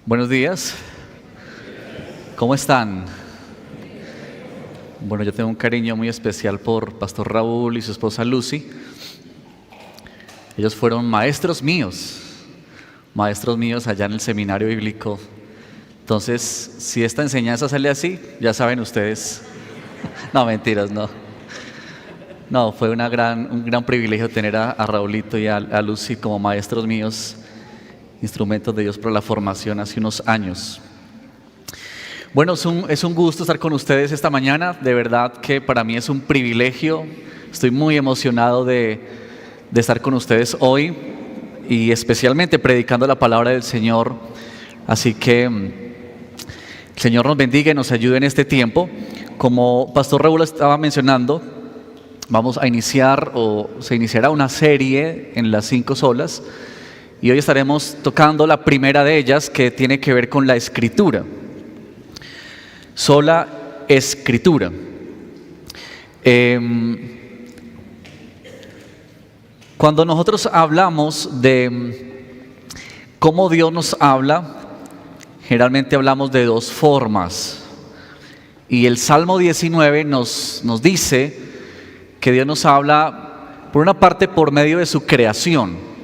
Buenos días, ¿cómo están? Bueno, yo tengo un cariño muy especial por Pastor Raúl y su esposa Lucy. Ellos fueron maestros míos allá en el seminario bíblico. Entonces, si esta enseñanza sale así, ya saben ustedes. No, mentiras, no. No, fue un gran privilegio tener a Raúlito y a Lucy como maestros míos, instrumentos de Dios para la formación hace unos años. Bueno, es un gusto estar con ustedes esta mañana. De verdad que para mí es un privilegio. Estoy muy emocionado de estar con ustedes hoy y especialmente predicando la palabra del Señor. Así que el Señor nos bendiga y nos ayude en este tiempo. Como Pastor Raúl estaba mencionando, vamos a iniciar o se iniciará una serie en las 5 solas. Y hoy estaremos tocando la primera de ellas, que tiene que ver con la Escritura. Sola Escritura. Cuando nosotros hablamos de cómo Dios nos habla, generalmente hablamos de dos formas. Y el Salmo 19 nos dice que Dios nos habla, por una parte, por medio de su creación.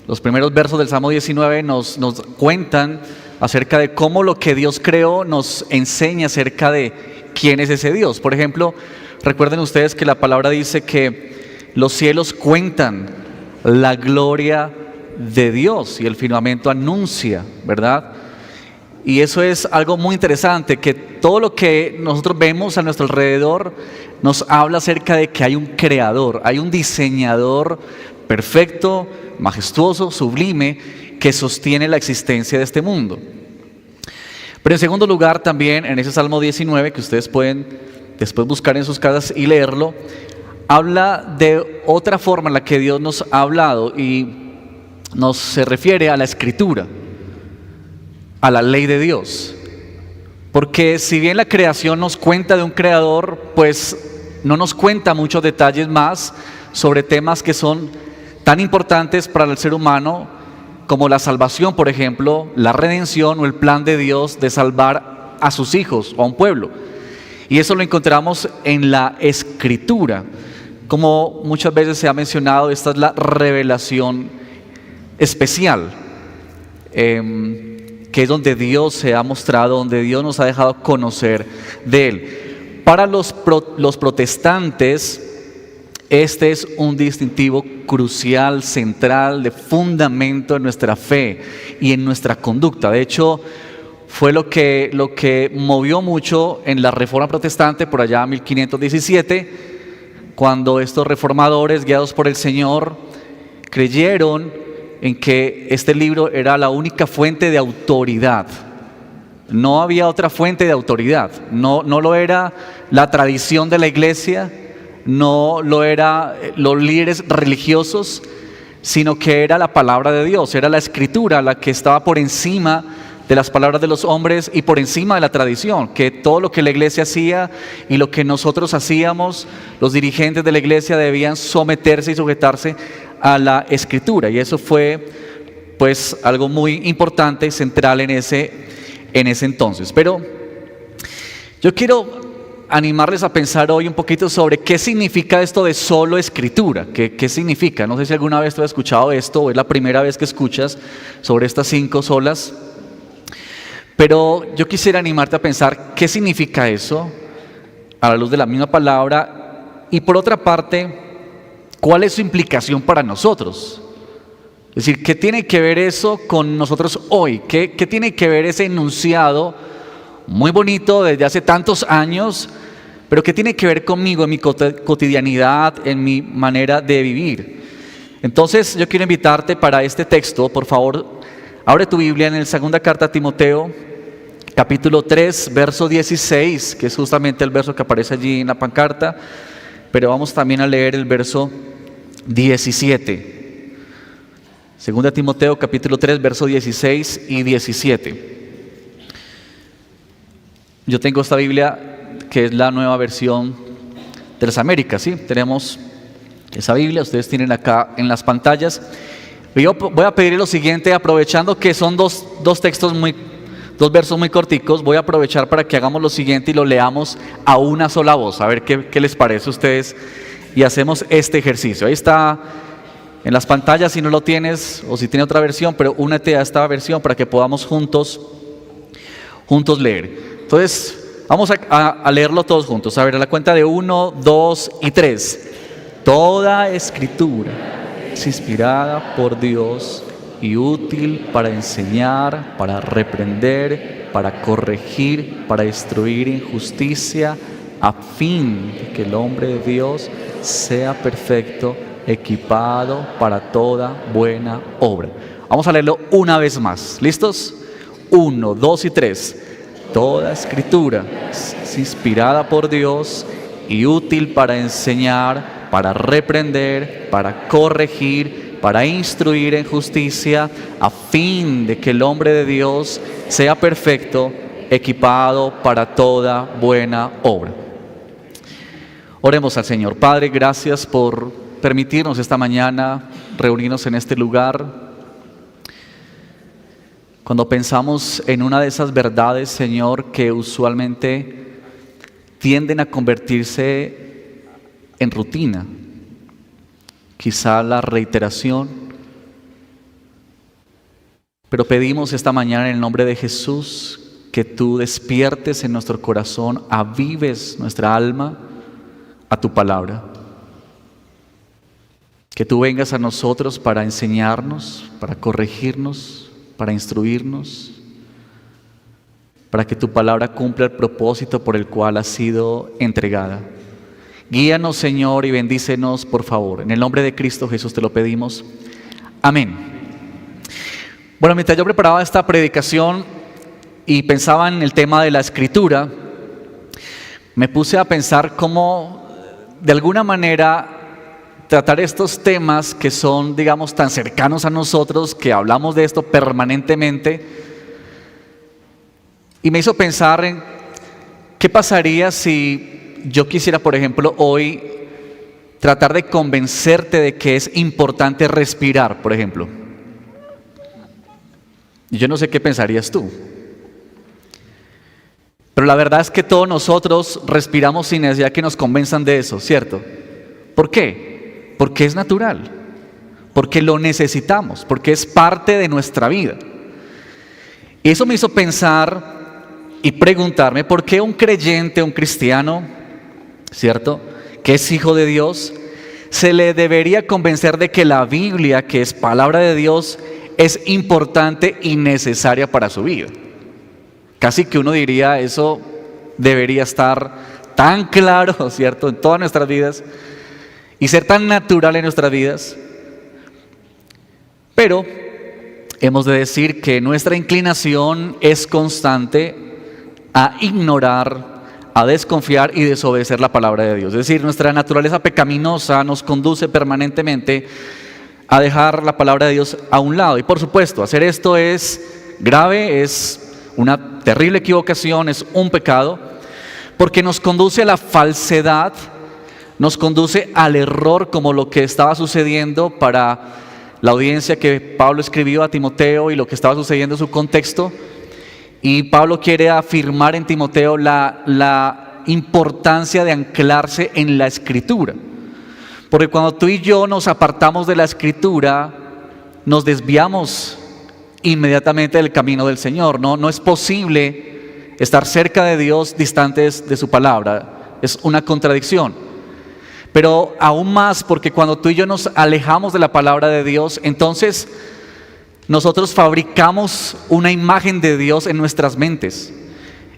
Los primeros versos del Salmo 19 nos cuentan acerca de cómo lo que Dios creó nos enseña acerca de quién es ese Dios. Por ejemplo, recuerden ustedes que la palabra dice que los cielos cuentan la gloria de Dios y el firmamento anuncia, ¿verdad? Y eso es algo muy interesante, que todo lo que nosotros vemos a nuestro alrededor nos habla acerca de que hay un creador, hay un diseñador perfecto, majestuoso, sublime, que sostiene la existencia de este mundo. Pero en segundo lugar, también en ese Salmo 19, que ustedes pueden después buscar en sus casas y leerlo, habla de otra forma en la que Dios nos ha hablado y se refiere a la Escritura, a la ley de Dios. Porque si bien la creación nos cuenta de un creador, pues no nos cuenta muchos detalles más sobre temas que son tan importantes para el ser humano, como la salvación, por ejemplo, la redención o el plan de Dios de salvar a sus hijos o a un pueblo. Y eso lo encontramos en la Escritura. Como muchas veces se ha mencionado, esta es la revelación especial, que es donde Dios se ha mostrado, donde Dios nos ha dejado conocer de Él. Para los protestantes, este es un distintivo crucial, central, de fundamento en nuestra fe y en nuestra conducta. De hecho, fue lo que movió mucho en la Reforma Protestante por allá en 1517, cuando estos reformadores, guiados por el Señor, creyeron en que este libro era la única fuente de autoridad. No había otra fuente de autoridad. No lo era la tradición de la iglesia, no lo era los líderes religiosos, sino que era la palabra de Dios, era la Escritura la que estaba por encima de las palabras de los hombres y por encima de la tradición, que todo lo que la iglesia hacía y lo que nosotros hacíamos, los dirigentes de la iglesia debían someterse y sujetarse a la Escritura. Y eso fue pues algo muy importante y central en ese entonces. Pero yo quiero animarles a pensar hoy un poquito sobre qué significa esto de solo Escritura. ¿Qué significa? No sé si alguna vez tú has escuchado esto o es la primera vez que escuchas sobre estas 5 solas, pero yo quisiera animarte a pensar qué significa eso a la luz de la misma palabra, y por otra parte, cuál es su implicación para nosotros. Es decir, ¿qué tiene que ver eso con nosotros hoy? ¿Qué tiene que ver ese enunciado muy bonito desde hace tantos años, pero qué tiene que ver conmigo, en mi cotidianidad, en mi manera de vivir? Entonces yo quiero invitarte para este texto. Por favor, abre tu Biblia en la segunda carta a Timoteo, capítulo 3, verso 16, que es justamente el verso que aparece allí en la pancarta, pero vamos también a leer el verso 17. Segunda Timoteo, capítulo 3, verso 16 y 17. Yo tengo esta Biblia que es la nueva versión de las Américas, ¿sí? Tenemos esa Biblia, ustedes tienen acá en las pantallas. Yo voy a pedir lo siguiente, aprovechando que son dos textos dos versos muy corticos. Voy a aprovechar para que hagamos lo siguiente y lo leamos a una sola voz. A ver qué les parece a ustedes. Y hacemos este ejercicio. Ahí está en las pantallas si no lo tienes o si tiene otra versión, pero únete a esta versión para que podamos juntos leer. Entonces, vamos a leerlo todos juntos. A ver, a la cuenta de 1, 2 y 3. Toda escritura es inspirada por Dios y útil para enseñar, para reprender, para corregir, para instruir en justicia, a fin de que el hombre de Dios sea perfecto, equipado para toda buena obra. Vamos a leerlo una vez más. ¿Listos? 1, 2 y 3. Toda escritura es inspirada por Dios y útil para enseñar, para reprender, para corregir, para instruir en justicia, a fin de que el hombre de Dios sea perfecto, equipado para toda buena obra. Oremos al Señor. Padre, gracias por permitirnos esta mañana reunirnos en este lugar. Cuando pensamos en una de esas verdades, Señor, que usualmente tienden a convertirse en rutina, quizá la reiteración, pero pedimos esta mañana en el nombre de Jesús que tú despiertes en nuestro corazón, avives nuestra alma a tu palabra. Que tú vengas a nosotros para enseñarnos, para corregirnos, para instruirnos, para que tu palabra cumpla el propósito por el cual ha sido entregada. Guíanos, Señor, y bendícenos, por favor. En el nombre de Cristo Jesús te lo pedimos. Amén. Bueno, mientras yo preparaba esta predicación y pensaba en el tema de la escritura, me puse a pensar cómo, de alguna manera, tratar estos temas que son, digamos, tan cercanos a nosotros, que hablamos de esto permanentemente, y me hizo pensar en qué pasaría si yo quisiera, por ejemplo, hoy tratar de convencerte de que es importante respirar, por ejemplo. Y yo no sé qué pensarías tú, pero la verdad es que todos nosotros respiramos sin necesidad que nos convenzan de eso, ¿cierto? ¿Por qué? Porque es natural, porque lo necesitamos, porque es parte de nuestra vida. Y eso me hizo pensar y preguntarme por qué un creyente, un cristiano, ¿cierto?, que es hijo de Dios, se le debería convencer de que la Biblia, que es palabra de Dios, es importante y necesaria para su vida. Casi que uno diría, eso debería estar tan claro, ¿cierto?, en todas nuestras vidas, y ser tan natural en nuestras vidas. Pero hemos de decir que nuestra inclinación es constante a ignorar, a desconfiar y desobedecer la palabra de Dios. Es decir, nuestra naturaleza pecaminosa nos conduce permanentemente a dejar la palabra de Dios a un lado. Y por supuesto, hacer esto es grave, es una terrible equivocación, es un pecado, porque nos conduce a la falsedad, nos conduce al error, como lo que estaba sucediendo para la audiencia que Pablo escribió a Timoteo y lo que estaba sucediendo en su contexto. Y Pablo quiere afirmar en Timoteo la importancia de anclarse en la Escritura. Porque cuando tú y yo nos apartamos de la Escritura, nos desviamos inmediatamente del camino del Señor. No es posible estar cerca de Dios distantes de su palabra. Es una contradicción. Pero aún más, porque cuando tú y yo nos alejamos de la palabra de Dios, entonces nosotros fabricamos una imagen de Dios en nuestras mentes.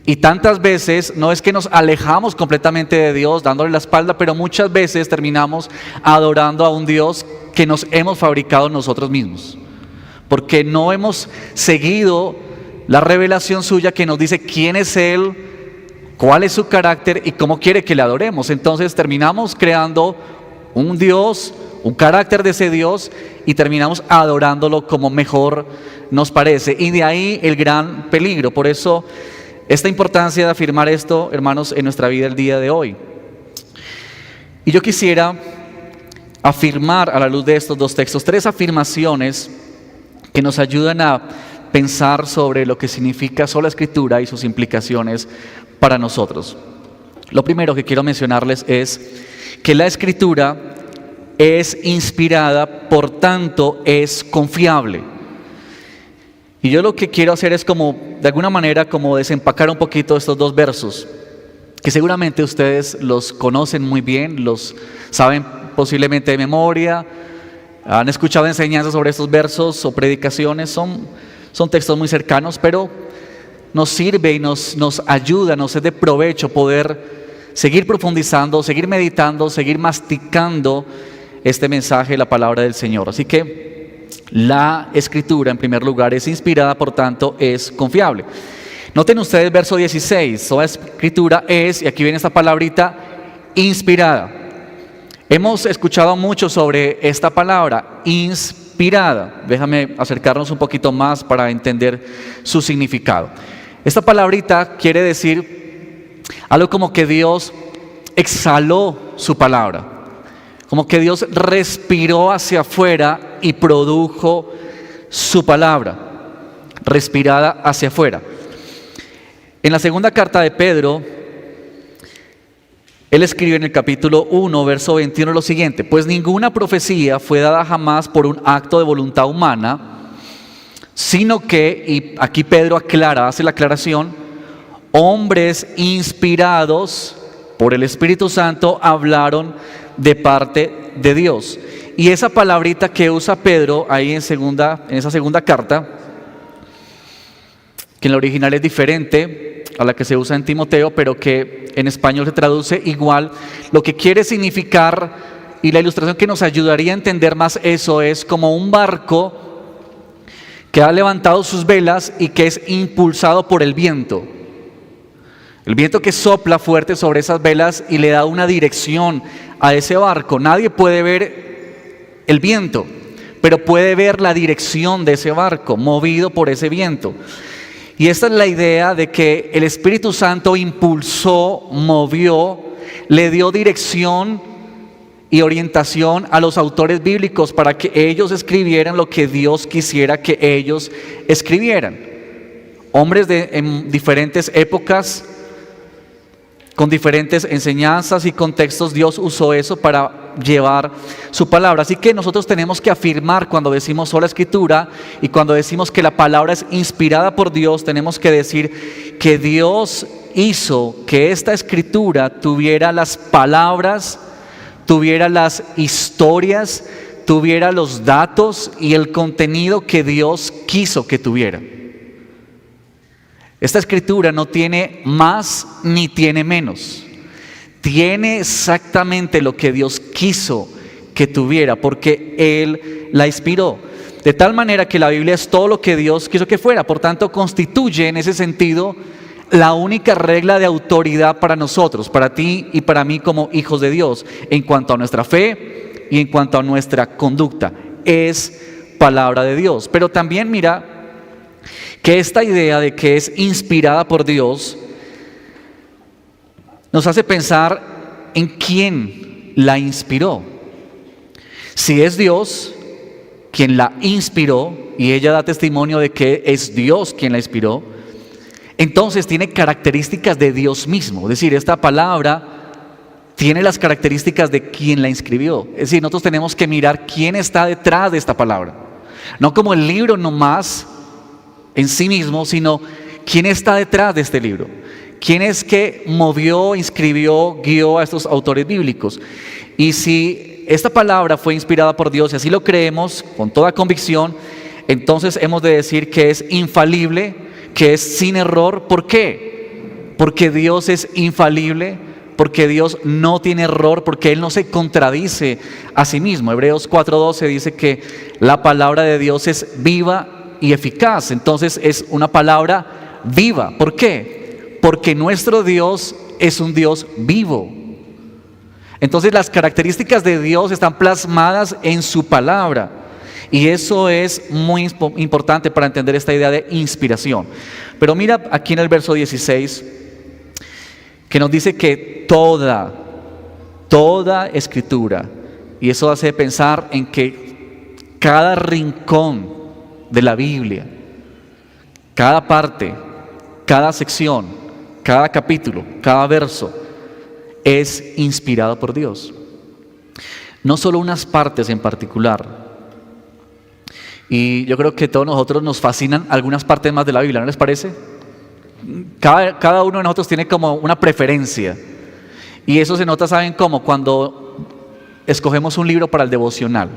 Y tantas veces no es que nos alejamos completamente de Dios, dándole la espalda, pero muchas veces terminamos adorando a un Dios que nos hemos fabricado nosotros mismos. Porque no hemos seguido la revelación suya que nos dice quién es Él, cuál es su carácter y cómo quiere que le adoremos. Entonces terminamos creando un Dios, un carácter de ese Dios, y terminamos adorándolo como mejor nos parece. Y de ahí el gran peligro. Por eso esta importancia de afirmar esto, hermanos, en nuestra vida el día de hoy. Y yo quisiera afirmar a la luz de estos dos textos 3 afirmaciones que nos ayudan a pensar sobre lo que significa sola escritura y sus implicaciones para nosotros. Lo primero que quiero mencionarles es que la escritura es inspirada, por tanto es confiable. Y yo lo que quiero hacer es de alguna manera, desempacar un poquito estos dos versos, que seguramente ustedes los conocen muy bien, los saben posiblemente de memoria, han escuchado enseñanzas sobre estos versos o predicaciones, son textos muy cercanos, pero nos sirve y nos ayuda, nos es de provecho poder seguir profundizando, seguir meditando, seguir masticando este mensaje, la palabra del Señor. Así que la escritura, en primer lugar, es inspirada, por tanto es confiable. Noten ustedes verso 16, toda escritura es, y aquí viene esta palabrita, inspirada. Hemos escuchado mucho sobre esta palabra, inspirada. Déjame acercarnos un poquito más para entender su significado. Esta palabrita quiere decir algo como que Dios exhaló su palabra, como que Dios respiró hacia afuera y produjo su palabra, respirada hacia afuera. En la segunda carta de Pedro, él escribe en el capítulo 1, verso 21 lo siguiente: pues ninguna profecía fue dada jamás por un acto de voluntad humana, sino que, y aquí Pedro hace la aclaración, hombres inspirados por el Espíritu Santo hablaron de parte de Dios. Y esa palabrita que usa Pedro ahí en esa segunda carta, que en la original es diferente a la que se usa en Timoteo, pero que en español se traduce igual, lo que quiere significar, y la ilustración que nos ayudaría a entender más eso, es como un barco que ha levantado sus velas y que es impulsado por el viento. El viento que sopla fuerte sobre esas velas y le da una dirección a ese barco. Nadie puede ver el viento, pero puede ver la dirección de ese barco, movido por ese viento. Y esta es la idea de que el Espíritu Santo impulsó, movió, le dio dirección y orientación a los autores bíblicos para que ellos escribieran lo que Dios quisiera que ellos escribieran. Hombres en diferentes épocas, con diferentes enseñanzas y contextos, Dios usó eso para llevar su palabra. Así que nosotros tenemos que afirmar, cuando decimos sola escritura y cuando decimos que la palabra es inspirada por Dios, tenemos que decir que Dios hizo que esta escritura tuviera las palabras, tuviera las historias, tuviera los datos y el contenido que Dios quiso que tuviera. Esta escritura no tiene más ni tiene menos. Tiene exactamente lo que Dios quiso que tuviera, porque Él la inspiró. De tal manera que la Biblia es todo lo que Dios quiso que fuera. Por tanto, constituye en ese sentido la única regla de autoridad para nosotros, para ti y para mí como hijos de Dios, en cuanto a nuestra fe y en cuanto a nuestra conducta. Es palabra de Dios. Pero también mira que esta idea de que es inspirada por Dios nos hace pensar en quién la inspiró. Si es Dios quien la inspiró, y ella da testimonio de que es Dios quien la inspiró, entonces tiene características de Dios mismo. Es decir, esta palabra tiene las características de quien la inscribió. Es decir, nosotros tenemos que mirar quién está detrás de esta palabra. No como el libro nomás en sí mismo, sino quién está detrás de este libro. ¿Quién es que movió, inscribió, guió a estos autores bíblicos? Y si esta palabra fue inspirada por Dios, y así lo creemos con toda convicción, entonces hemos de decir que es infalible, que es sin error. ¿Por qué? Porque Dios es infalible, porque Dios no tiene error, porque Él no se contradice a sí mismo. Hebreos 4:12 dice que la palabra de Dios es viva y eficaz. Entonces es una palabra viva. ¿Por qué? Porque nuestro Dios es un Dios vivo. Entonces las características de Dios están plasmadas en su palabra, y eso es muy importante para entender esta idea de inspiración. Pero mira aquí en el verso 16 que nos dice que toda escritura, y eso hace pensar en que cada rincón de la Biblia, cada parte, cada sección, cada capítulo, cada verso es inspirado por Dios. No solo unas partes en particular. Y yo creo que a todos nosotros nos fascinan algunas partes más de la Biblia, ¿no les parece? Cada uno de nosotros tiene como una preferencia. Y eso se nota, ¿saben cómo? Cuando escogemos un libro para el devocional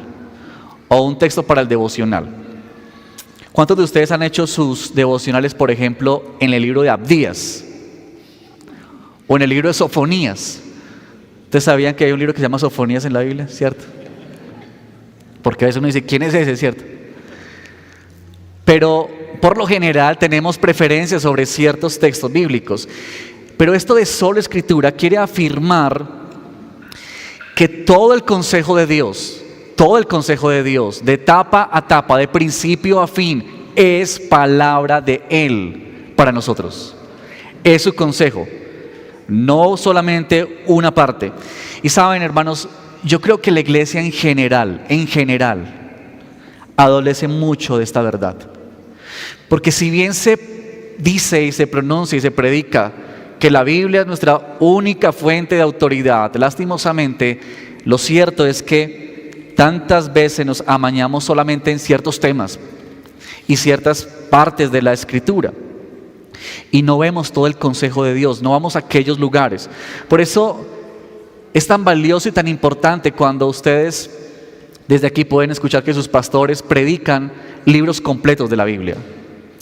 o un texto para el devocional. ¿Cuántos de ustedes han hecho sus devocionales, por ejemplo, en el libro de Abdías o en el libro de Sofonías? ¿Ustedes sabían que hay un libro que se llama Sofonías en la Biblia? ¿Cierto? Porque a veces uno dice, ¿quién es ese? ¿Cierto? Pero por lo general tenemos preferencias sobre ciertos textos bíblicos. Pero esto de sola escritura quiere afirmar que todo el consejo de Dios, de etapa a etapa, de principio a fin, es palabra de Él para nosotros. Es su consejo, no solamente una parte. Y saben, hermanos, yo creo que la iglesia en general, adolece mucho de esta verdad. Porque si bien se dice y se pronuncia y se predica que la Biblia es nuestra única fuente de autoridad, lastimosamente, lo cierto es que tantas veces nos amañamos solamente en ciertos temas y ciertas partes de la Escritura y no vemos todo el consejo de Dios, no vamos a aquellos lugares. Por eso es tan valioso y tan importante cuando ustedes desde aquí pueden escuchar que sus pastores predican libros completos de la Biblia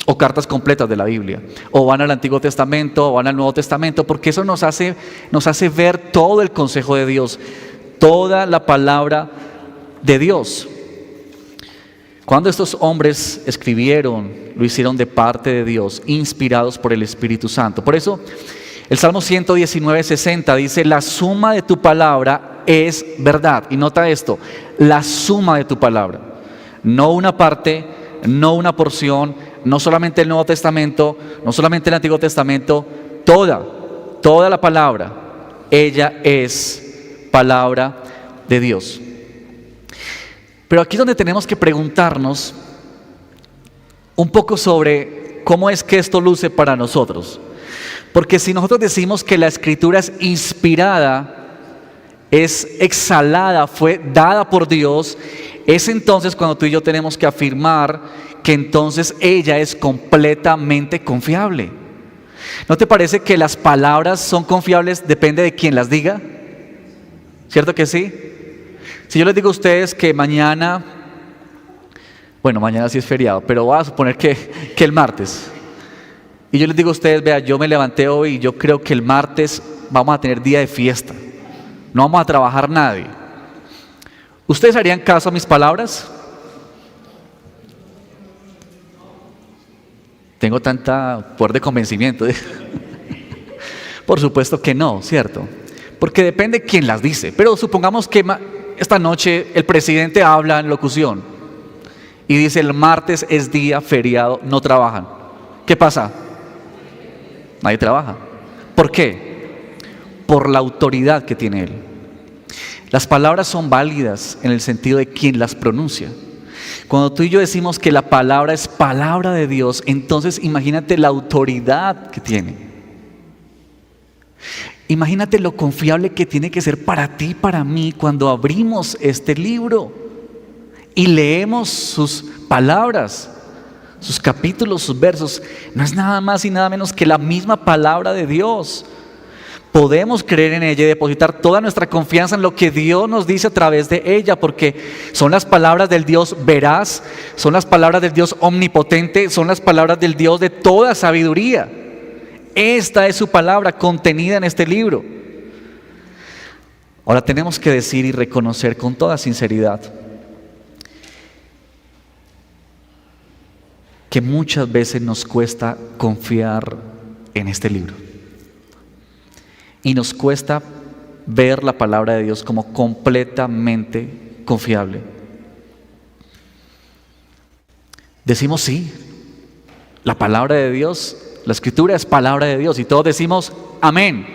o cartas completas de la Biblia, o van al Antiguo Testamento o van al Nuevo Testamento, porque eso nos hace ver todo el consejo de Dios, toda la palabra de Dios. Cuando estos hombres escribieron, lo hicieron de parte de Dios, inspirados por el Espíritu Santo. Por eso el Salmo 119:60 dice: la suma de tu palabra es verdad. Y nota esto, la suma de tu palabra, no una parte, no una porción, no solamente el Nuevo Testamento, no solamente el Antiguo Testamento, toda la palabra, ella es palabra de Dios. Pero aquí es donde tenemos que preguntarnos un poco sobre cómo es que esto luce para nosotros. Porque si nosotros decimos que la Escritura es inspirada, es exhalada, fue dada por Dios, es entonces cuando tú y yo tenemos que afirmar que entonces ella es completamente confiable. ¿No te parece que las palabras son confiables? Depende de quién las diga. ¿Cierto que sí? Si yo les digo a ustedes que mañana sí es feriado, pero voy a suponer que el martes, y yo les digo a ustedes, vea, yo me levanté hoy y yo creo que el martes vamos a tener día de fiesta, no vamos a trabajar nadie, ¿ustedes harían caso a mis palabras? Tengo tanta poder de convencimiento. Por supuesto que no, ¿cierto? Porque depende de quién las dice. Pero supongamos que esta noche el presidente habla en locución y dice: el martes es día feriado, no trabajan. ¿Qué pasa? Nadie trabaja. ¿Por qué? Por la autoridad que tiene él. Las palabras son válidas en el sentido de quien las pronuncia. Cuando tú y yo decimos que la palabra es palabra de Dios, entonces imagínate la autoridad que tiene. Imagínate lo confiable que tiene que ser para ti y para mí cuando abrimos este libro y leemos sus palabras, sus capítulos, sus versos. No es nada más y nada menos que la misma palabra de Dios. Podemos creer en ella y depositar toda nuestra confianza en lo que Dios nos dice a través de ella, porque son las palabras del Dios veraz, son las palabras del Dios omnipotente, son las palabras del Dios de toda sabiduría. Esta es su palabra contenida en este libro. Ahora tenemos que decir y reconocer con toda sinceridad que muchas veces nos cuesta confiar en este libro. Y nos cuesta ver la palabra de Dios como completamente confiable. Decimos sí, la palabra de Dios, la Escritura es palabra de Dios y todos decimos amén.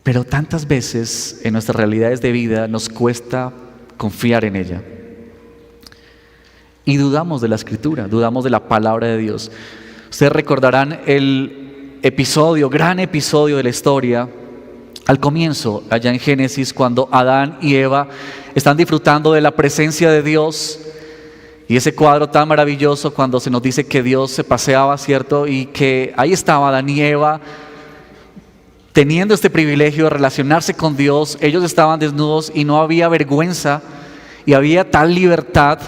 Pero tantas veces en nuestras realidades de vida nos cuesta confiar en ella. y dudamos de la Escritura, dudamos de la palabra de Dios. Ustedes recordarán el episodio, gran episodio de la historia, al comienzo, allá en Génesis, cuando Adán y Eva están disfrutando de la presencia de Dios, y ese cuadro tan maravilloso cuando se nos dice que Dios se paseaba, ¿cierto? Y que ahí estaba Adán y Eva teniendo este privilegio de relacionarse con Dios. Ellos estaban desnudos y no había vergüenza y había tal libertad.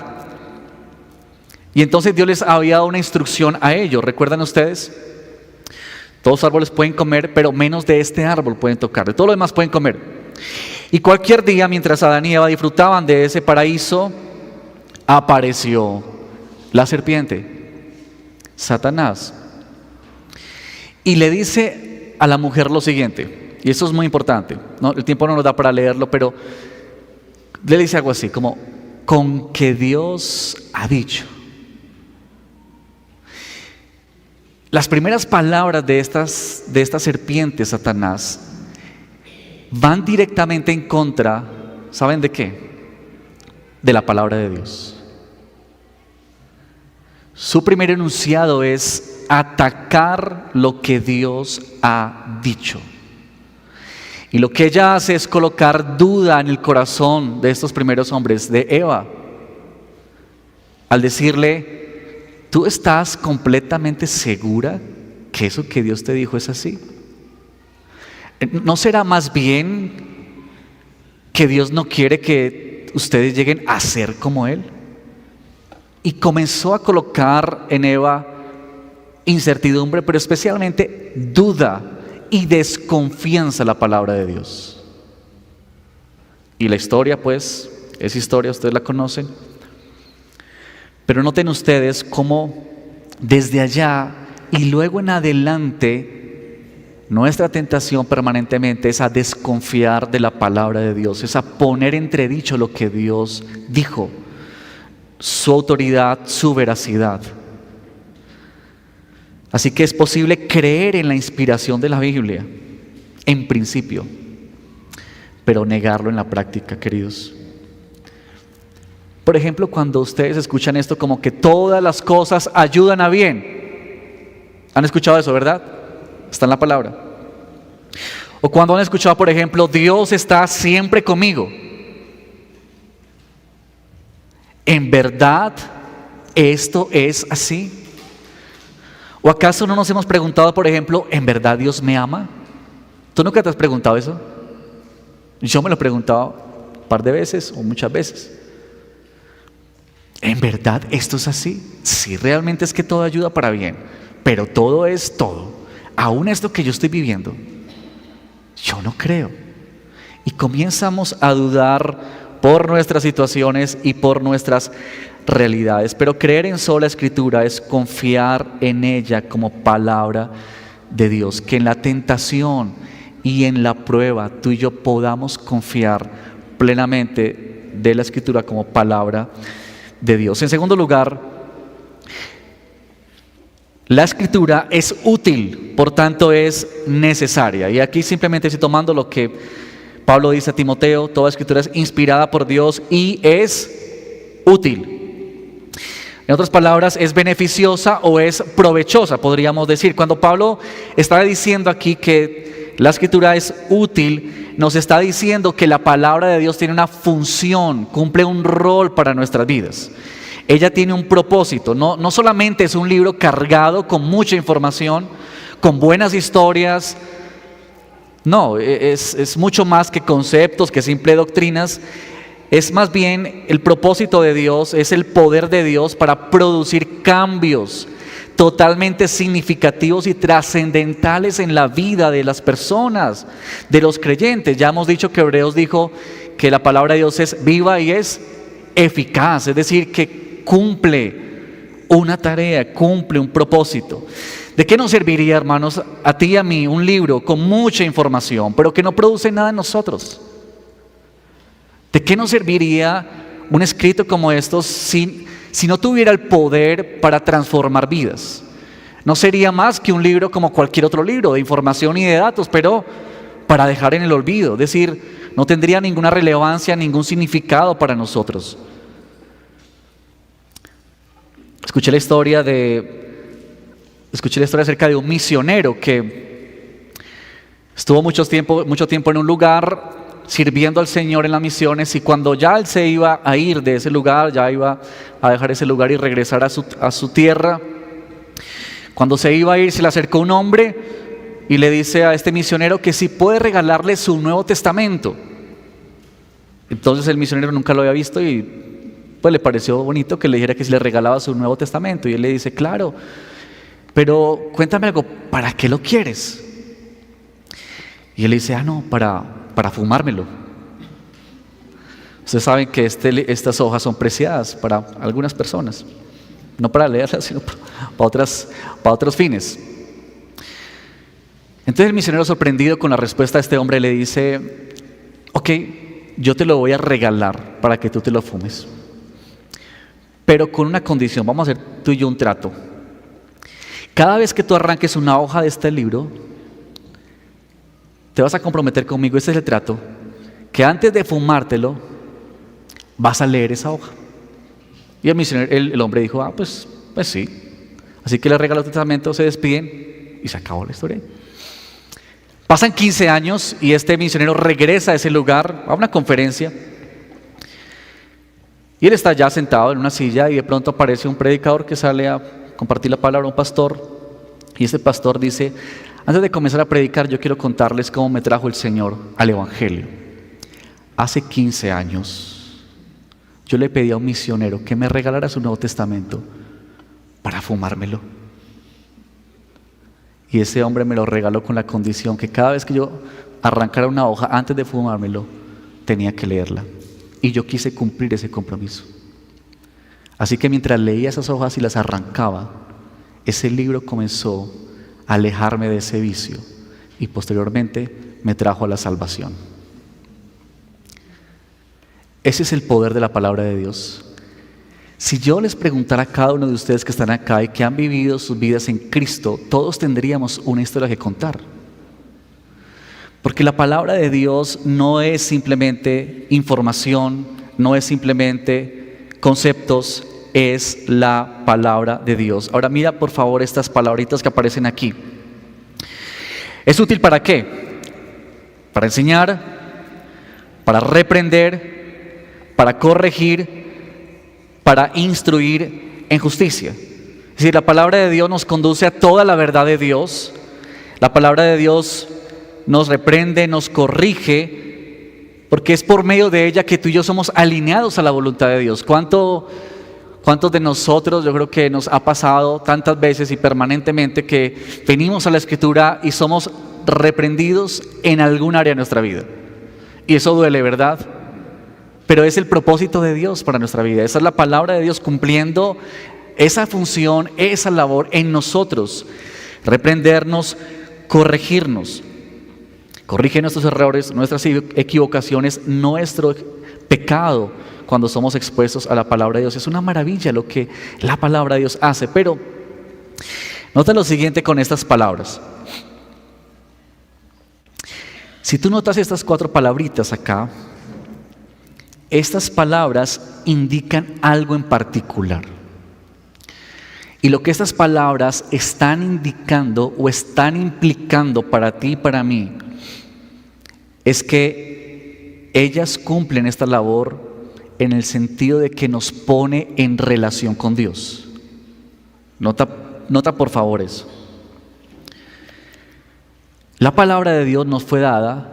Y entonces Dios les había dado una instrucción a ellos. ¿Recuerdan ustedes? Todos los árboles pueden comer, pero menos de este árbol pueden tocar. De todo lo demás pueden comer. Y cualquier día, mientras Adán y Eva disfrutaban de ese paraíso, apareció la serpiente, Satanás, y le dice a la mujer lo siguiente, y esto es muy importante, ¿no? El tiempo no nos da para leerlo, pero le dice algo así como: con que Dios ha dicho. Las primeras palabras de esta serpiente, Satanás, van directamente en contra, ¿saben de qué? De la palabra de Dios. Su primer enunciado es atacar lo que Dios ha dicho. Y lo que ella hace es colocar duda en el corazón de estos primeros hombres, de Eva, al decirle: ¿tú estás completamente segura que eso que Dios te dijo es así? ¿No será más bien que Dios no quiere que ustedes lleguen a ser como Él? Y comenzó a colocar en Eva incertidumbre, pero especialmente duda y desconfianza en la palabra de Dios. Y la historia, pues, es historia, ustedes la conocen. Pero noten ustedes cómo desde allá y luego en adelante, nuestra tentación permanentemente es a desconfiar de la palabra de Dios, es a poner entredicho lo que Dios dijo, su autoridad, su veracidad. Así que es posible creer en la inspiración de la Biblia, en principio, pero negarlo en la práctica, queridos. Por ejemplo, cuando ustedes escuchan esto como que todas las cosas ayudan a bien. ¿Han escuchado eso, verdad? Está en la palabra. O cuando han escuchado, por ejemplo, Dios está siempre conmigo. ¿En verdad esto es así? ¿O acaso no nos hemos preguntado, por ejemplo, ¿en verdad Dios me ama? ¿Tú nunca te has preguntado eso? Yo me lo he preguntado un par de veces o muchas veces. ¿En verdad esto es así? Sí, realmente es que todo ayuda para bien, pero todo es todo. Aún esto que yo estoy viviendo, yo no creo. Y comenzamos a dudar por nuestras situaciones y por nuestras realidades. Pero creer en sola Escritura es confiar en ella como palabra de Dios. Que en la tentación y en la prueba tú y yo podamos confiar plenamente de la Escritura como palabra de Dios. En segundo lugar, la Escritura es útil, por tanto es necesaria. Y aquí simplemente estoy tomando lo que Pablo dice a Timoteo: toda Escritura es inspirada por Dios y es útil. En otras palabras, es beneficiosa o es provechosa, podríamos decir. Cuando Pablo está diciendo aquí que la Escritura es útil, nos está diciendo que la palabra de Dios tiene una función, cumple un rol para nuestras vidas. Ella tiene un propósito, no solamente es un libro cargado con mucha información, con buenas historias. No, es mucho más que conceptos, que simple doctrinas. Es más bien el propósito de Dios, es el poder de Dios para producir cambios totalmente significativos y trascendentales en la vida de las personas, de los creyentes. Ya hemos dicho que Hebreos dijo que la palabra de Dios es viva y es eficaz, es decir, que cumple una tarea, cumple un propósito. ¿De qué nos serviría, hermanos, a ti y a mí, un libro con mucha información, pero que no produce nada en nosotros? ¿De qué nos serviría un escrito como estos si no tuviera el poder para transformar vidas? No sería más que un libro como cualquier otro libro de información y de datos, pero para dejar en el olvido. Es decir, no tendría ninguna relevancia, ningún significado para nosotros. Escuché la historia acerca de un misionero que estuvo mucho tiempo en un lugar sirviendo al Señor en las misiones, y cuando ya él se iba a ir de ese lugar, ya iba a dejar ese lugar y regresar a su tierra, cuando se iba a ir se le acercó un hombre y le dice a este misionero que si puede regalarle su Nuevo Testamento. Entonces el misionero nunca lo había visto y pues le pareció bonito que le dijera que si le regalaba su Nuevo Testamento, y él le dice: claro, pero cuéntame algo, ¿para qué lo quieres? Y él le dice: no, para fumármelo. Ustedes saben que estas hojas son preciadas para algunas personas, no para leerlas, sino para otros fines. Entonces el misionero, sorprendido con la respuesta de este hombre, le dice: ok, yo te lo voy a regalar para que tú te lo fumes, pero con una condición. Vamos a hacer tú y yo un trato. Cada vez que tú arranques una hoja de este libro, te vas a comprometer conmigo, este es el trato, que antes de fumártelo vas a leer esa hoja. Y el hombre dijo: pues sí. Así que le regaló el testamento, se despiden y se acabó la historia. Pasan 15 años y este misionero regresa a ese lugar, a una conferencia, y él está ya sentado en una silla, y de pronto aparece un predicador que sale a compartir la palabra, un pastor, y ese pastor dice: antes de comenzar a predicar, yo quiero contarles cómo me trajo el Señor al Evangelio. Hace 15 años yo le pedí a un misionero que me regalara su Nuevo Testamento para fumármelo, y ese hombre me lo regaló con la condición que cada vez que yo arrancara una hoja, antes de fumármelo, tenía que leerla, y yo quise cumplir ese compromiso. Así que mientras leía esas hojas y las arrancaba, ese libro comenzó a alejarme de ese vicio, y posteriormente me trajo a la salvación. Ese es el poder de la palabra de Dios. Si yo les preguntara a cada uno de ustedes que están acá y que han vivido sus vidas en Cristo, todos tendríamos una historia que contar. Porque la palabra de Dios no es simplemente información, no es simplemente conceptos, es la palabra de Dios. Ahora mira por favor estas palabritas que aparecen aquí. ¿Es útil para qué? Para enseñar, para reprender, para corregir, para instruir en justicia. Es decir, la palabra de Dios nos conduce a toda la verdad de Dios. La palabra de Dios nos reprende, nos corrige, porque es por medio de ella que tú y yo somos alineados a la voluntad de Dios. ¿Cuántos de nosotros, yo creo que nos ha pasado tantas veces y permanentemente, que venimos a la Escritura y somos reprendidos en algún área de nuestra vida? Y eso duele, ¿verdad? Pero es el propósito de Dios para nuestra vida. Esa es la palabra de Dios cumpliendo esa función, esa labor en nosotros. Reprendernos, corregirnos. Corrige nuestros errores, nuestras equivocaciones, nuestro pecado cuando somos expuestos a la palabra de Dios. Es una maravilla lo que la palabra de Dios hace. Pero nota lo siguiente con estas palabras. Si tú notas estas 4 palabritas acá, estas palabras indican algo en particular. Y lo que estas palabras están indicando o están implicando para ti y para mí es que ellas cumplen esta labor en el sentido de que nos pone en relación con Dios. Nota por favor eso. La palabra de Dios nos fue dada,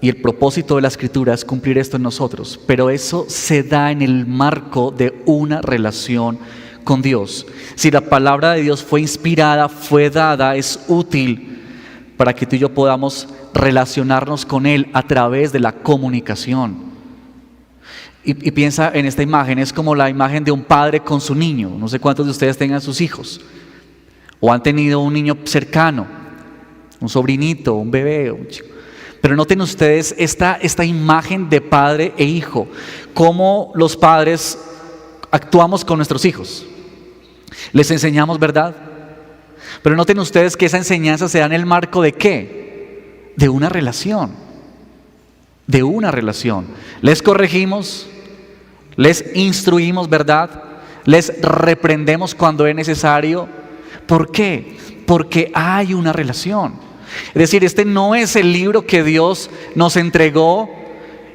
y el propósito de la Escritura es cumplir esto en nosotros, pero eso se da en el marco de una relación con Dios. Si la palabra de Dios fue inspirada, fue dada, es útil para que tú y yo podamos relacionarnos con Él a través de la comunicación. Y piensa en esta imagen, es como la imagen de un padre con su niño. No sé cuántos de ustedes tengan sus hijos o han tenido un niño cercano, un sobrinito, un bebé, un chico. Pero noten ustedes esta imagen de padre e hijo, cómo los padres actuamos con nuestros hijos. Les enseñamos verdad, pero noten ustedes que esa enseñanza se da en el marco de ¿qué? De una relación. Les corregimos, les instruimos verdad, les reprendemos cuando es necesario. ¿Por qué? Porque hay una relación. Es decir, este no es el libro que Dios nos entregó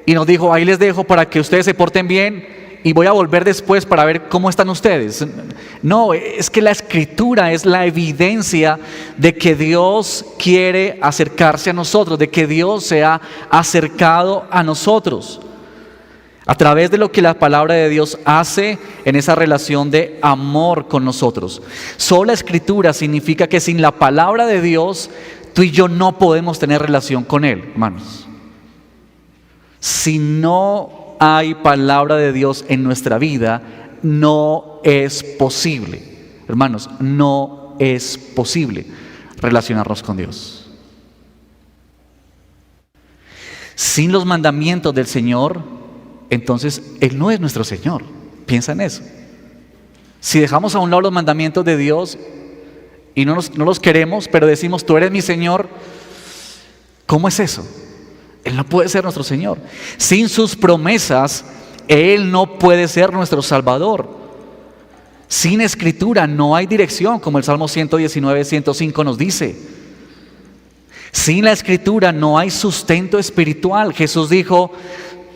y nos dijo, ahí les dejo para que ustedes se porten bien y voy a volver después para ver cómo están ustedes. No, es que la Escritura es la evidencia de que Dios quiere acercarse a nosotros, de que Dios se ha acercado a nosotros a través de lo que la palabra de Dios hace en esa relación de amor con nosotros. Sola Escritura significa que sin la palabra de Dios, tú y yo no podemos tener relación con Él, hermanos. Si no hay palabra de Dios en nuestra vida, no es posible, hermanos, no es posible relacionarnos con Dios. Sin los mandamientos del Señor, entonces Él no es nuestro Señor. Piensa en eso. Si dejamos a un lado los mandamientos de Dios y no los queremos, pero decimos, tú eres mi Señor, ¿cómo es eso? Él no puede ser nuestro Señor. Sin sus promesas, Él no puede ser nuestro Salvador. Sin Escritura no hay dirección, como el Salmo 119, 105 nos dice. Sin la Escritura no hay sustento espiritual. Jesús dijo,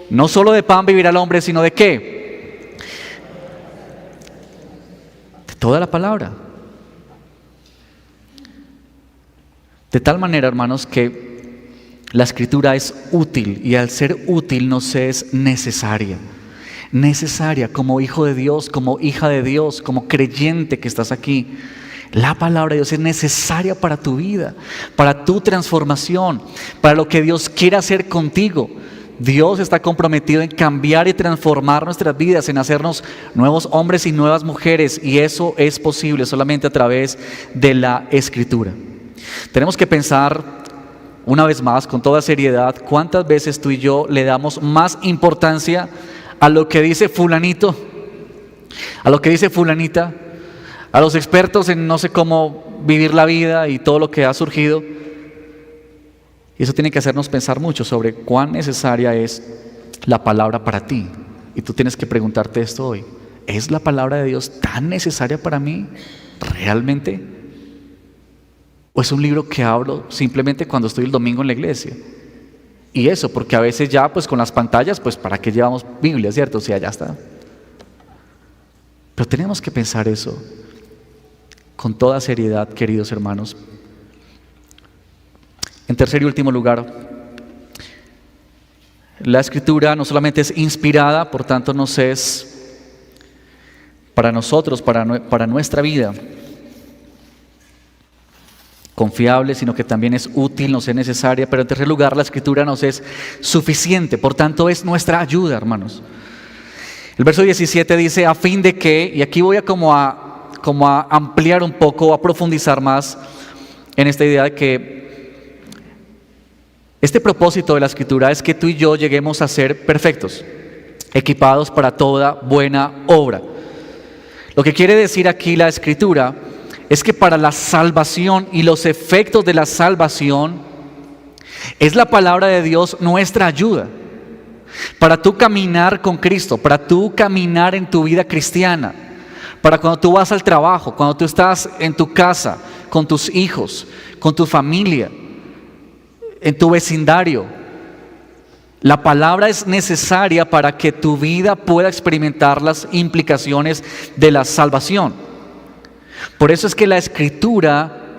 no solo de pan vivirá el hombre, sino ¿de qué? De toda la palabra. De tal manera, hermanos, que la Escritura es útil, y al ser útil nos es necesaria. Necesaria como hijo de Dios, como hija de Dios, como creyente que estás aquí. La palabra de Dios es necesaria para tu vida, para tu transformación, para lo que Dios quiere hacer contigo. Dios está comprometido en cambiar y transformar nuestras vidas, en hacernos nuevos hombres y nuevas mujeres, y eso es posible solamente a través de la Escritura. Tenemos que pensar una vez más, con toda seriedad, cuántas veces tú y yo le damos más importancia a lo que dice fulanito, a lo que dice fulanita, a los expertos en no sé cómo vivir la vida y todo lo que ha surgido. Y eso tiene que hacernos pensar mucho sobre cuán necesaria es la palabra para ti. Y tú tienes que preguntarte esto hoy: ¿es la palabra de Dios tan necesaria para mí realmente? ¿O es un libro que hablo simplemente cuando estoy el domingo en la iglesia? Y eso, porque a veces ya pues con las pantallas, pues ¿para qué llevamos Biblia, cierto? O sea, ya está. Pero tenemos que pensar eso con toda seriedad, queridos hermanos. En tercer y último lugar, la Escritura no solamente es inspirada, por tanto nos es para nosotros, para nuestra vida, confiable, sino que también es útil, nos es necesaria. Pero en tercer lugar, la Escritura nos es suficiente, por tanto es nuestra ayuda, hermanos. El verso 17 dice, a fin de que, y aquí voy a como a ampliar un poco, a profundizar más en esta idea de que este propósito de la Escritura es que tú y yo lleguemos a ser perfectos, equipados para toda buena obra. Lo que quiere decir aquí la Escritura es que para la salvación y los efectos de la salvación es la palabra de Dios nuestra ayuda. Para tú caminar con Cristo, para tú caminar en tu vida cristiana, para cuando tú vas al trabajo, cuando tú estás en tu casa, con tus hijos, con tu familia, en tu vecindario. La palabra es necesaria para que tu vida pueda experimentar las implicaciones de la salvación. Por eso es que la Escritura,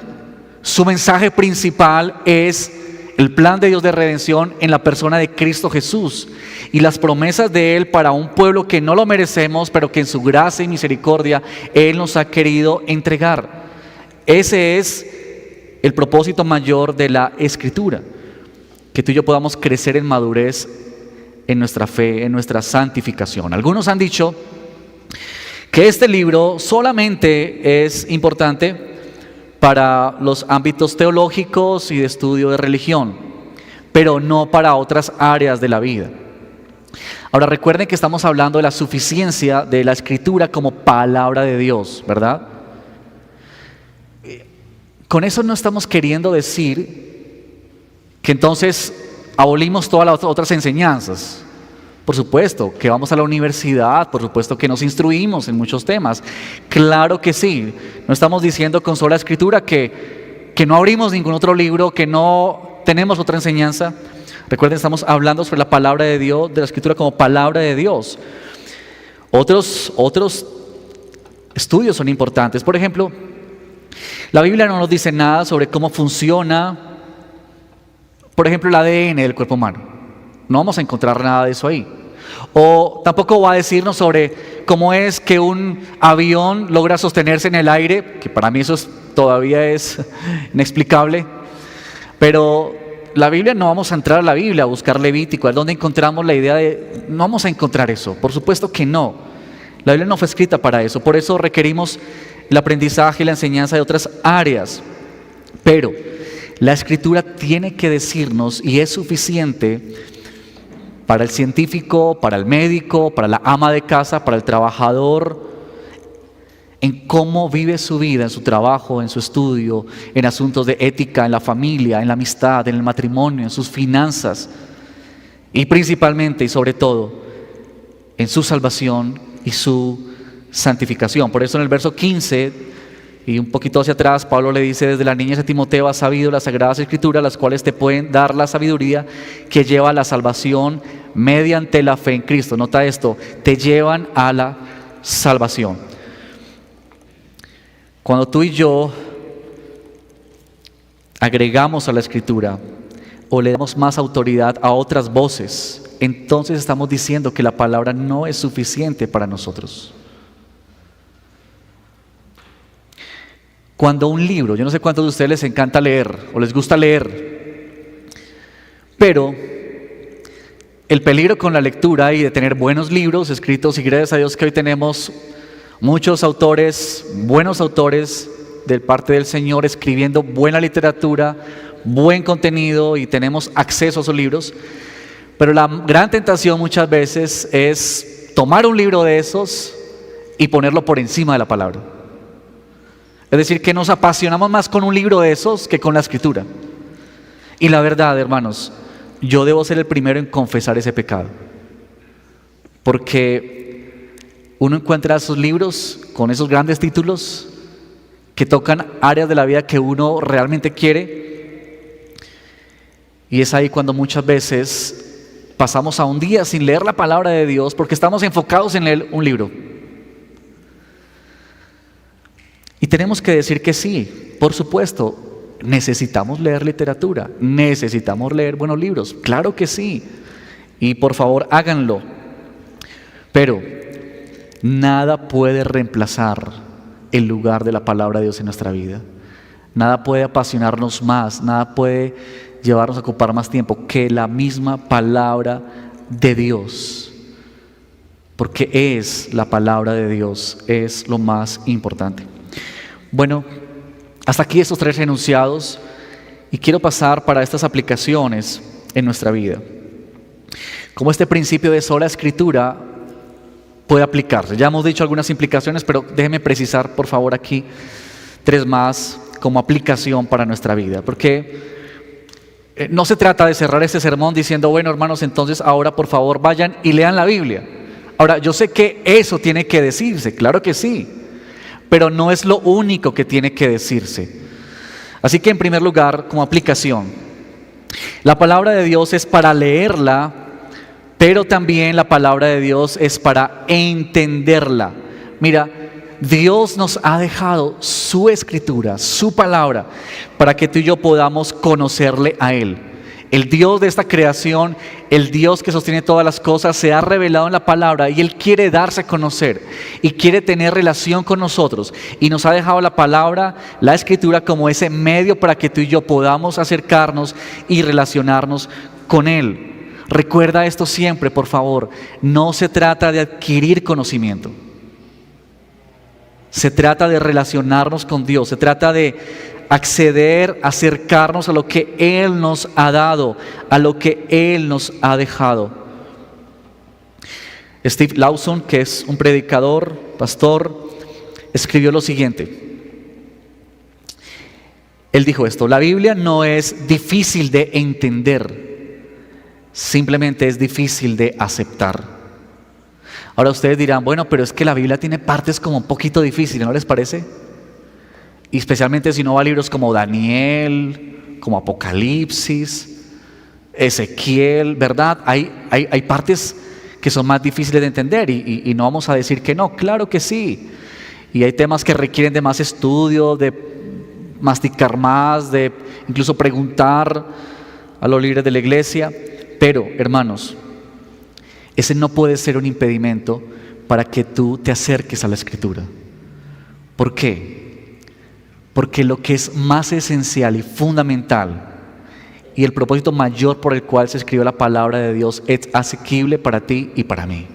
su mensaje principal es el plan de Dios de redención en la persona de Cristo Jesús y las promesas de Él para un pueblo que no lo merecemos, pero que en su gracia y misericordia Él nos ha querido entregar. Ese es el propósito mayor de la Escritura, que tú y yo podamos crecer en madurez en nuestra fe, en nuestra santificación. Algunos han dicho que este libro solamente es importante para los ámbitos teológicos y de estudio de religión, pero no para otras áreas de la vida. Ahora recuerden que estamos hablando de la suficiencia de la Escritura como palabra de Dios, ¿verdad? Con eso no estamos queriendo decir que entonces abolimos todas las otras enseñanzas. Por supuesto que vamos a la universidad, por supuesto que nos instruimos en muchos temas. Claro que sí. No estamos diciendo con sola escritura que no abrimos ningún otro libro, que no tenemos otra enseñanza. Recuerden, estamos hablando sobre la palabra de Dios, de la escritura como palabra de Dios. Otros estudios son importantes. Por ejemplo, la Biblia no nos dice nada sobre cómo funciona, por ejemplo, el ADN del cuerpo humano. No vamos a encontrar nada de eso ahí. O tampoco va a decirnos sobre cómo es que un avión logra sostenerse en el aire, que para mí eso todavía es inexplicable. Pero la Biblia, no vamos a entrar a la Biblia a buscar Levítico, a donde encontramos la idea de... No vamos a encontrar eso, por supuesto que no. La Biblia no fue escrita para eso, por eso requerimos el aprendizaje y la enseñanza de otras áreas. Pero la Escritura tiene que decirnos, y es suficiente para el científico, para el médico, para la ama de casa, para el trabajador, en cómo vive su vida, en su trabajo, en su estudio, en asuntos de ética, en la familia, en la amistad, en el matrimonio, en sus finanzas, y principalmente y sobre todo en su salvación y su santificación. Por eso en el verso 15 y un poquito hacia atrás, Pablo le dice: desde la niñez de Timoteo has sabido las sagradas escrituras, las cuales te pueden dar la sabiduría que lleva a la salvación mediante la fe en Cristo. Nota esto: te llevan a la salvación. Cuando tú y yo agregamos a la escritura o le damos más autoridad a otras voces, entonces estamos diciendo que la palabra no es suficiente para nosotros. Cuando un libro, yo no sé cuántos de ustedes les encanta leer o les gusta leer, pero el peligro con la lectura y de tener buenos libros escritos, y gracias a Dios que hoy tenemos muchos autores, buenos autores de parte del Señor, escribiendo buena literatura, buen contenido, y tenemos acceso a esos libros. Pero la gran tentación muchas veces es tomar un libro de esos y ponerlo por encima de la palabra. Es decir, que nos apasionamos más con un libro de esos que con la escritura. Y la verdad, hermanos, yo debo ser el primero en confesar ese pecado. Porque uno encuentra esos libros con esos grandes títulos que tocan áreas de la vida que uno realmente quiere. Y es ahí cuando muchas veces pasamos a un día sin leer la palabra de Dios porque estamos enfocados en leer un libro. Y tenemos que decir que sí, por supuesto, necesitamos leer literatura, necesitamos leer buenos libros, claro que sí, y por favor háganlo. Pero nada puede reemplazar el lugar de la palabra de Dios en nuestra vida. Nada puede apasionarnos más, nada puede llevarnos a ocupar más tiempo que la misma palabra de Dios. Porque es la palabra de Dios, es lo más importante. Bueno, hasta aquí estos 3 enunciados, y quiero pasar para estas aplicaciones en nuestra vida. Cómo este principio de sola escritura puede aplicarse. Ya hemos dicho algunas implicaciones, pero déjenme precisar por favor aquí 3 más como aplicación para nuestra vida. Porque no se trata de cerrar este sermón diciendo: bueno, hermanos, entonces ahora por favor vayan y lean la Biblia. Ahora, yo sé que eso tiene que decirse, claro que sí, pero no es lo único que tiene que decirse. Así que en primer lugar, como aplicación, la palabra de Dios es para leerla, pero también la palabra de Dios es para entenderla. Mira, Dios nos ha dejado su escritura, su palabra, para que tú y yo podamos conocerle a Él. El Dios de esta creación, el Dios que sostiene todas las cosas, se ha revelado en la palabra, y Él quiere darse a conocer y quiere tener relación con nosotros, y nos ha dejado la palabra, la escritura, como ese medio para que tú y yo podamos acercarnos y relacionarnos con Él. Recuerda esto siempre, por favor: no se trata de adquirir conocimiento, se trata de relacionarnos con Dios, se trata de acceder, acercarnos a lo que Él nos ha dado, a lo que Él nos ha dejado. Steve Lawson, que es un predicador, pastor, escribió lo siguiente. Él dijo esto: la Biblia no es difícil de entender, simplemente es difícil de aceptar. Ahora ustedes dirán, bueno, pero es que la Biblia tiene partes como un poquito difíciles, ¿no les parece? Y especialmente si no va a libros como Daniel, como Apocalipsis, Ezequiel, ¿verdad? Hay partes que son más difíciles de entender y no vamos a decir que no, claro que sí. Y hay temas que requieren de más estudio, de masticar más, de incluso preguntar a los líderes de la iglesia. Pero, hermanos, ese no puede ser un impedimento para que tú te acerques a la Escritura. ¿Por qué? Porque lo que es más esencial y fundamental y el propósito mayor por el cual se escribió la palabra de Dios es asequible para ti y para mí.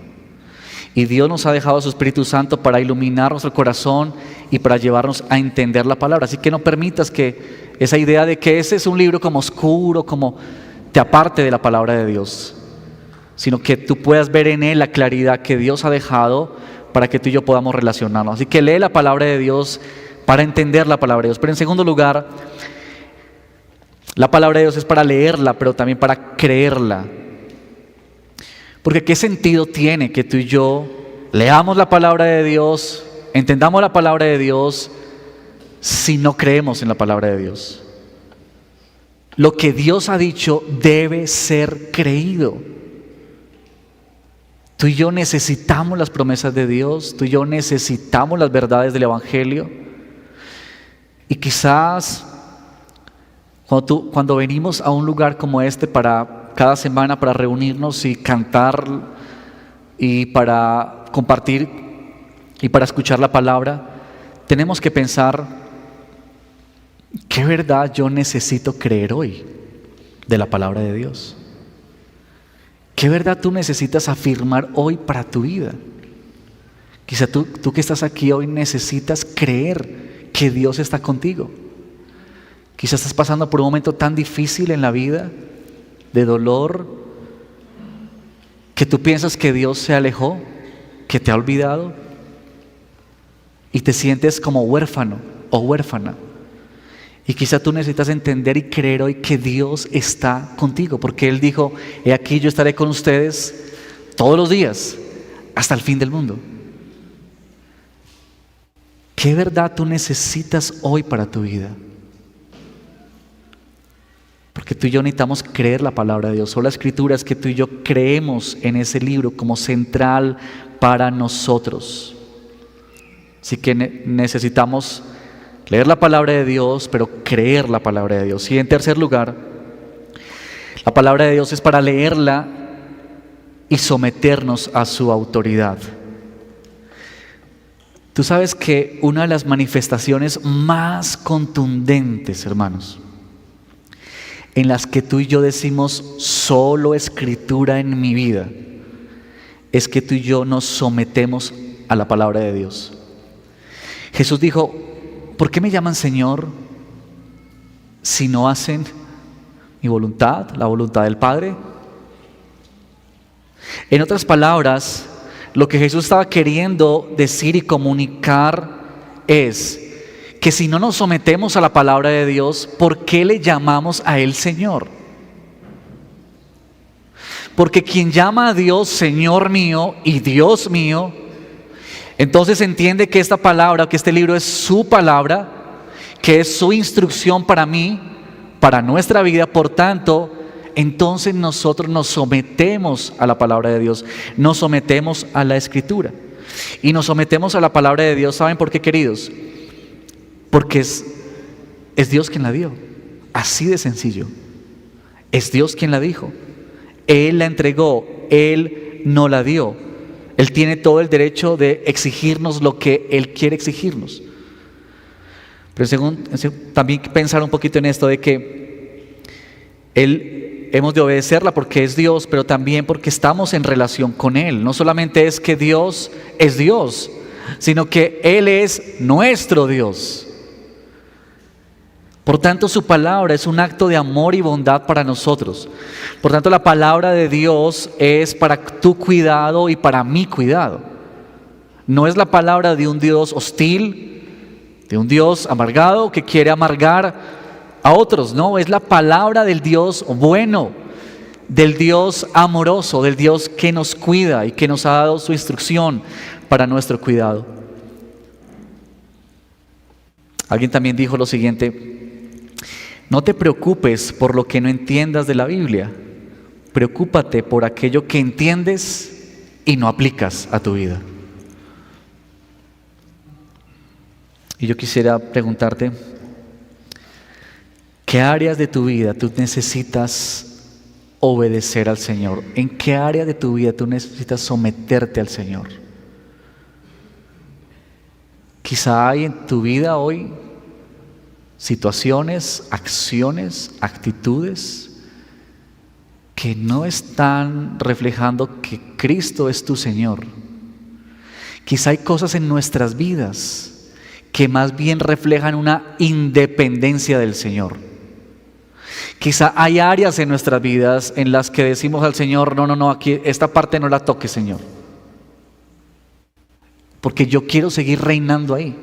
Y Dios nos ha dejado a su Espíritu Santo para iluminar nuestro corazón y para llevarnos a entender la palabra. Así que no permitas que esa idea de que ese es un libro como oscuro, como te aparte de la palabra de Dios, sino que tú puedas ver en él la claridad que Dios ha dejado para que tú y yo podamos relacionarnos. Así que lee la palabra de Dios para entender la palabra de Dios. Pero en segundo lugar, la palabra de Dios es para leerla, pero también para creerla. Porque ¿qué sentido tiene que tú y yo leamos la palabra de Dios, entendamos la palabra de Dios, si no creemos en la palabra de Dios? Lo que Dios ha dicho debe ser creído. Tú y yo necesitamos las promesas de Dios, tú y yo necesitamos las verdades del Evangelio. Y quizás cuando venimos a un lugar como este para cada semana para reunirnos y cantar y para compartir y para escuchar la palabra, tenemos que pensar, ¿qué verdad yo necesito creer hoy de la palabra de Dios? ¿Qué verdad tú necesitas afirmar hoy para tu vida? Quizá tú que estás aquí hoy necesitas creer que Dios está contigo. Quizás estás pasando por un momento tan difícil en la vida, de dolor, que tú piensas que Dios se alejó, que te ha olvidado y te sientes como huérfano o huérfana. Y quizá tú necesitas entender y creer hoy que Dios está contigo, porque Él dijo, he aquí yo estaré con ustedes todos los días hasta el fin del mundo. ¿Qué verdad tú necesitas hoy para tu vida? Porque tú y yo necesitamos creer la palabra de Dios. Son las escrituras que tú y yo creemos en ese libro como central para nosotros. Así que necesitamos leer la palabra de Dios, pero creer la palabra de Dios. Y en tercer lugar, la palabra de Dios es para leerla y someternos a su autoridad. Tú sabes que una de las manifestaciones más contundentes, hermanos, en las que tú y yo decimos solo escritura en mi vida, es que tú y yo nos sometemos a la palabra de Dios. Jesús dijo, ¿por qué me llaman Señor si no hacen mi voluntad, la voluntad del Padre? En otras palabras, lo que Jesús estaba queriendo decir y comunicar es que si no nos sometemos a la palabra de Dios, ¿por qué le llamamos a Él Señor? Porque quien llama a Dios Señor mío y Dios mío, entonces entiende que esta palabra, que este libro es su palabra, que es su instrucción para mí, para nuestra vida. Por tanto, entonces nosotros nos sometemos a la palabra de Dios, nos sometemos a la Escritura y nos sometemos a la palabra de Dios. ¿Saben por qué, queridos? Porque es Dios quien la dio, así de sencillo. Es Dios quien la dijo. Él la entregó, Él no la dio. Él tiene todo el derecho de exigirnos lo que Él quiere exigirnos. Pero también pensar un poquito en esto de que hemos de obedecerla porque es Dios, pero también porque estamos en relación con Él. No solamente es que Dios es Dios, sino que Él es nuestro Dios. Por tanto, su palabra es un acto de amor y bondad para nosotros. Por tanto, la palabra de Dios es para tu cuidado y para mi cuidado. No es la palabra de un Dios hostil, de un Dios amargado que quiere amargar a otros. No, es la palabra del Dios bueno, del Dios amoroso, del Dios que nos cuida y que nos ha dado su instrucción para nuestro cuidado. Alguien también dijo lo siguiente: no te preocupes por lo que no entiendas de la Biblia, preocúpate por aquello que entiendes y no aplicas a tu vida. Y yo quisiera preguntarte, ¿qué áreas de tu vida tú necesitas obedecer al Señor? ¿En qué área de tu vida tú necesitas someterte al Señor? Quizá hay en tu vida hoy situaciones, acciones, actitudes que no están reflejando que Cristo es tu Señor. Quizá hay cosas en nuestras vidas que más bien reflejan una independencia del Señor. Quizá hay áreas en nuestras vidas en las que decimos al Señor: no, aquí esta parte no la toques, Señor, porque yo quiero seguir reinando ahí.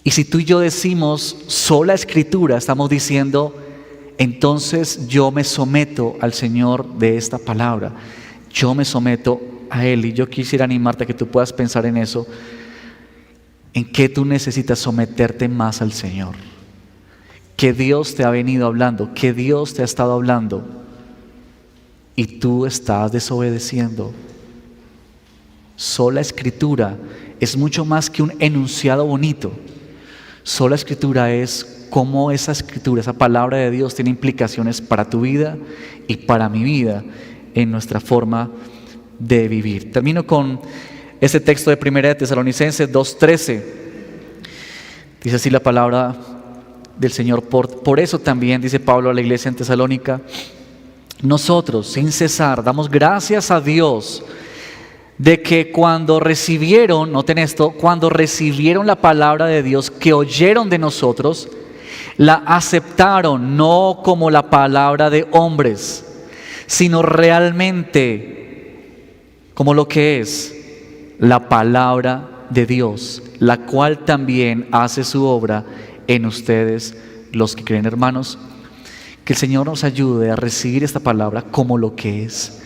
Y si tú y yo decimos sola Escritura, estamos diciendo: entonces yo me someto al Señor de esta palabra, yo me someto a Él. Y yo quisiera animarte a que tú puedas pensar en eso. ¿En qué tú necesitas someterte más al Señor? ¿Qué Dios te ha venido hablando? ¿Qué Dios te ha estado hablando? Y tú estás desobedeciendo. Sola Escritura es mucho más que un enunciado bonito. Sola Escritura es cómo esa Escritura, esa palabra de Dios, tiene implicaciones para tu vida y para mi vida en nuestra forma de vivir. Termino con este texto de 1 Tesalonicenses 2:13. Dice así la palabra del Señor: por eso también, dice Pablo a la iglesia en Tesalónica, nosotros sin cesar damos gracias a Dios de que cuando recibieron, noten esto, cuando recibieron la palabra de Dios que oyeron de nosotros, la aceptaron no como la palabra de hombres, sino realmente como lo que es la palabra de Dios, la cual también hace su obra en ustedes los que creen. Hermanos, que el Señor nos ayude a recibir esta palabra como lo que es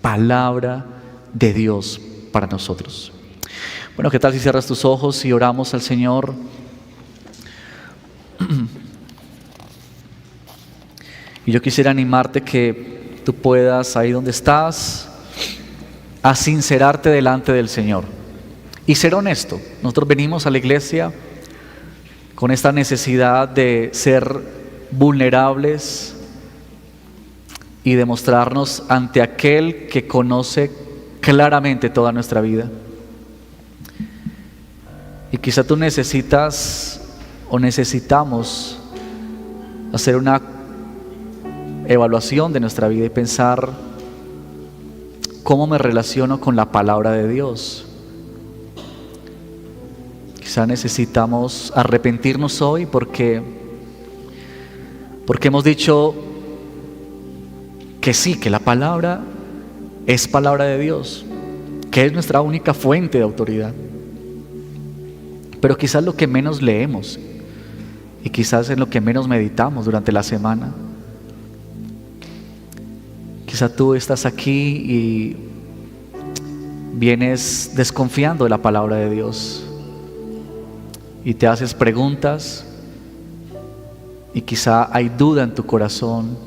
palabra de Dios para nosotros. Bueno, ¿qué tal si cierras tus ojos y oramos al Señor? Y yo quisiera animarte que tú puedas, ahí donde estás, a sincerarte delante del Señor y ser honesto. Nosotros venimos a la iglesia con esta necesidad de ser vulnerables y de mostrarnos ante aquel que conoce claramente toda nuestra vida. Y quizá tú necesitas o necesitamos hacer una evaluación de nuestra vida y pensar: ¿cómo me relaciono con la palabra de Dios? Quizá necesitamos arrepentirnos hoy porque hemos dicho que sí, que la palabra es palabra de Dios, que es nuestra única fuente de autoridad. Pero quizás lo que menos leemos y quizás en lo que menos meditamos durante la semana. Quizá tú estás aquí y vienes desconfiando de la palabra de Dios y te haces preguntas y quizá hay duda en tu corazón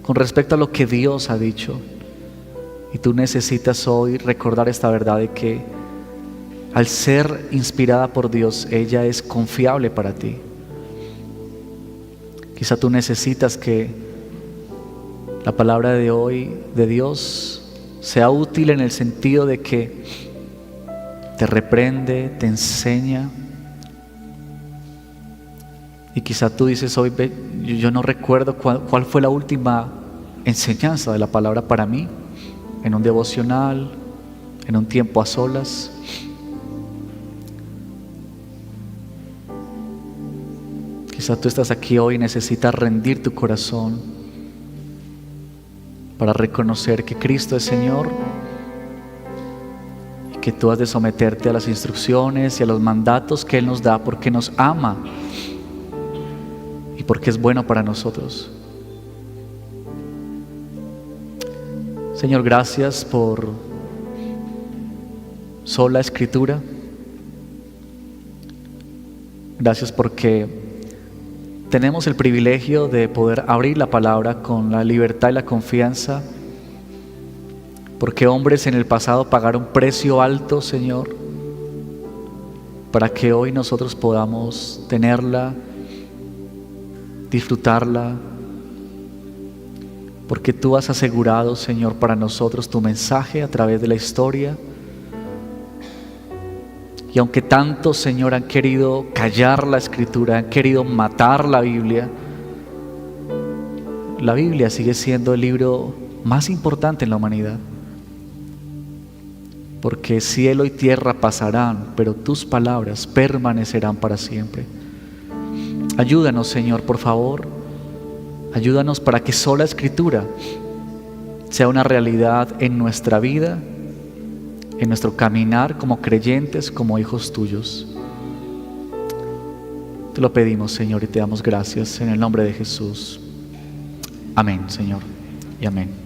con respecto a lo que Dios ha dicho, y tú necesitas hoy recordar esta verdad de que al ser inspirada por Dios, ella es confiable para ti. Quizá tú necesitas que la palabra de hoy de Dios sea útil en el sentido de que te reprende, te enseña. Y quizá tú dices hoy: yo no recuerdo cuál fue la última enseñanza de la palabra para mí, en un devocional, en un tiempo a solas. Quizá tú estás aquí hoy y necesitas rendir tu corazón para reconocer que Cristo es Señor y que tú has de someterte a las instrucciones y a los mandatos que Él nos da porque nos ama y porque es bueno para nosotros. Señor, gracias por sola Escritura. Gracias porque tenemos el privilegio de poder abrir la palabra con la libertad y la confianza, porque hombres en el pasado pagaron precio alto, Señor, para que hoy nosotros podamos tenerla, disfrutarla, porque tú has asegurado, Señor, para nosotros tu mensaje a través de la historia. Y aunque tantos, Señor, han querido callar la Escritura, han querido matar la Biblia sigue siendo el libro más importante en la humanidad. Porque cielo y tierra pasarán, pero tus palabras permanecerán para siempre. Ayúdanos, Señor, por favor. Ayúdanos para que sola Escritura sea una realidad en nuestra vida, en nuestro caminar como creyentes, como hijos tuyos. Te lo pedimos, Señor, y te damos gracias en el nombre de Jesús. Amén, Señor, y amén.